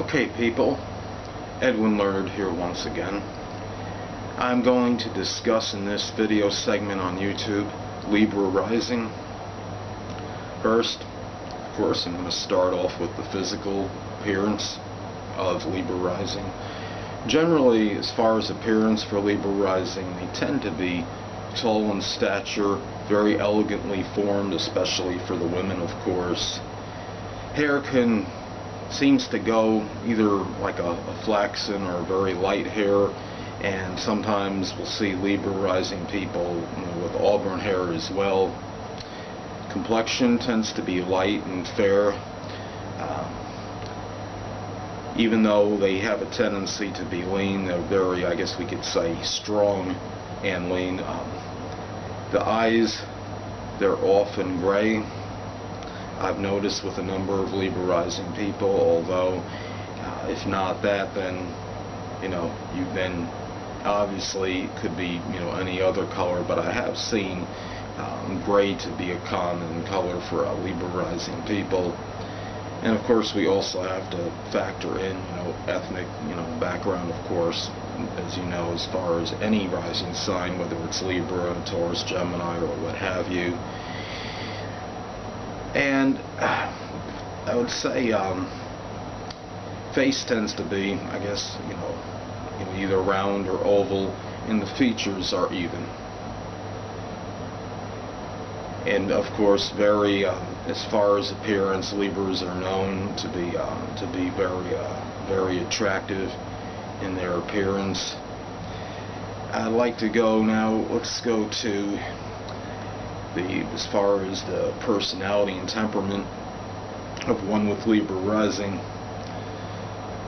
Okay people, Edwin Leonard here once again. I'm going to discuss in this video segment on YouTube Libra Rising. First, of course, I'm going to start off with the physical appearance of Libra Rising. Generally, as far as appearance for Libra Rising, they tend to be tall in stature, very elegantly formed, especially for the women, of course. Hair seems to go either like a flaxen or very light hair, and sometimes we'll see Libra Rising people with auburn hair as well. Complexion tends to be light and fair, even though they have a tendency to be lean. They're very, I guess we could say, strong and lean. The eyes, they're often gray. I've noticed with a number of Libra Rising people, although if not that, then then obviously it could be any other color, but I have seen gray to be a common color for Libra Rising people. And of course we also have to factor in ethnic background, of course, as you know, as far as any rising sign, whether it's Libra, Taurus, Gemini, or what have you. And I would say face tends to be, I guess, either round or oval, and the features are even. And of course, very as far as appearance, Libras are known to be very attractive in their appearance. I'd like to go now. Let's go to as far as the personality and temperament of one with Libra Rising.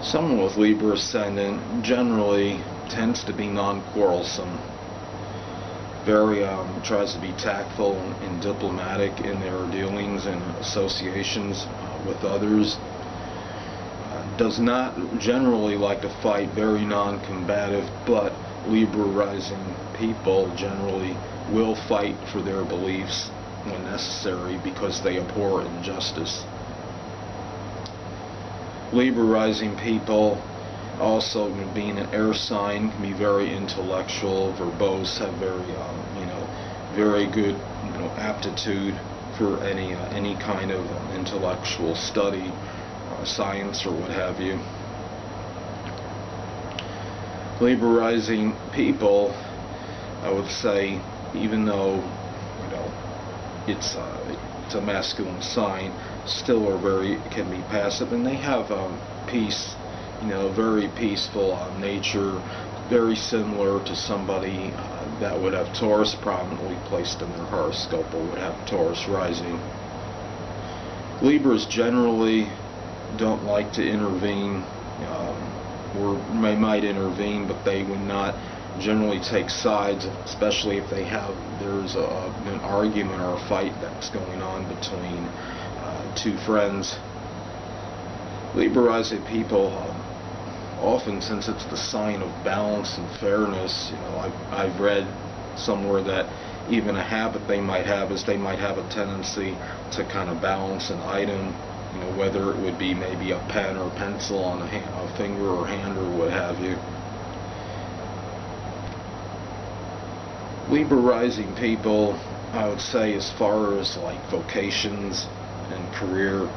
Someone with Libra Ascendant generally tends to be non-quarrelsome. Very tries to be tactful and diplomatic in their dealings and associations with others. Does not generally like to fight, very non-combative, but Libra Rising people generally will fight for their beliefs when necessary because they abhor injustice. Libra Rising people, also being an air sign, can be very intellectual, verbose, have very good aptitude for any kind of intellectual study, science, or what have you. Libra Rising people, I would say, even though it's a masculine sign, still can be passive, and they have peace, very peaceful nature, very similar to somebody that would have Taurus prominently placed in their horoscope or would have Taurus rising. Libras generally don't like to intervene, or they might intervene, but they would not generally take sides, especially if there's an argument or a fight that's going on between two friends. Libra Rising people, often, since it's the sign of balance and fairness, I've read somewhere that even a habit they might have is they might have a tendency to kind of balance an item, whether it would be maybe a pen or pencil on a finger or hand or what have you. Libra Rising people, I would say, as far as like vocations and career,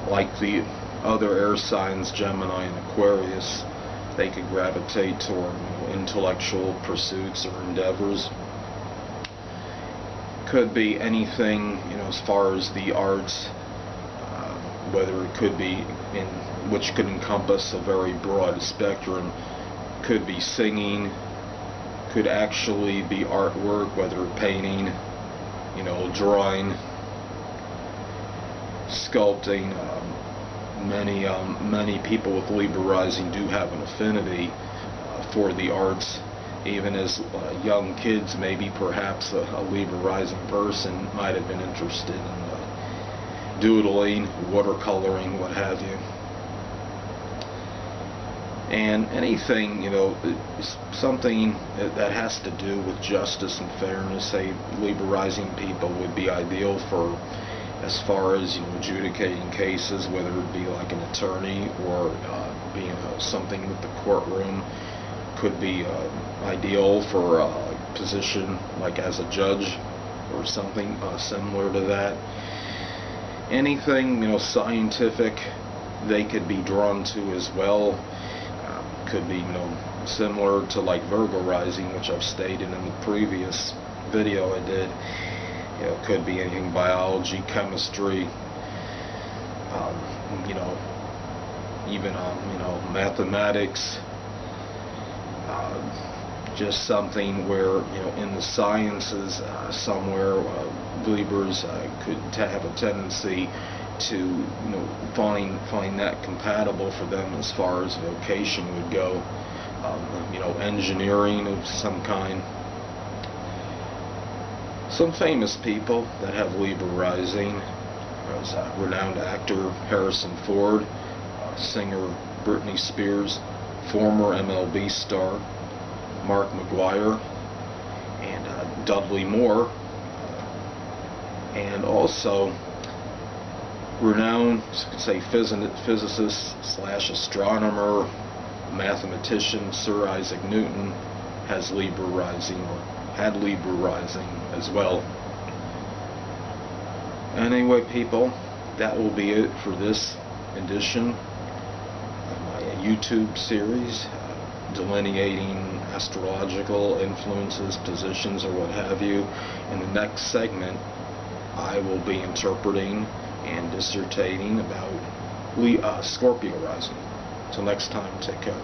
like the other air signs, Gemini and Aquarius, they could gravitate toward intellectual pursuits or endeavors. Could be anything, as far as the arts, whether it could be which could encompass a very broad spectrum. Could be singing, could actually be artwork, whether painting, drawing, sculpting. Many people with Libra Rising do have an affinity for the arts. Even as young kids, maybe perhaps a Libra Rising person might have been interested in doodling, watercoloring, what have you. And anything, something that has to do with justice and fairness, say Libra Rising people would be ideal for as far as, you know, adjudicating cases, whether it be like an attorney or being something with the courtroom. Could be ideal for a position like as a judge or something similar to that. Anything, you know, scientific, they could be drawn to as well. Could be, you know, similar to like Virgo rising, which I've stated in the previous video I did. You know, could be anything, biology, chemistry, you know, even you know, mathematics. Just something where, you know, in the sciences somewhere, Libras could have a tendency to, you know, find that compatible for them as far as vocation would go. You know, engineering of some kind. Some famous people that have Libra rising: there's renowned actor Harrison Ford, singer Britney Spears, former MLB star Mark McGuire, and Dudley Moore, and also renowned, you could say, physicist / astronomer, mathematician Sir Isaac Newton has Libra rising, or had Libra rising as well. Anyway, people, that will be it for this edition of my YouTube series, delineating astrological influences, positions, or what have you. In the next segment, I will be interpreting and dissertating about Scorpio rising. Till next time, take care.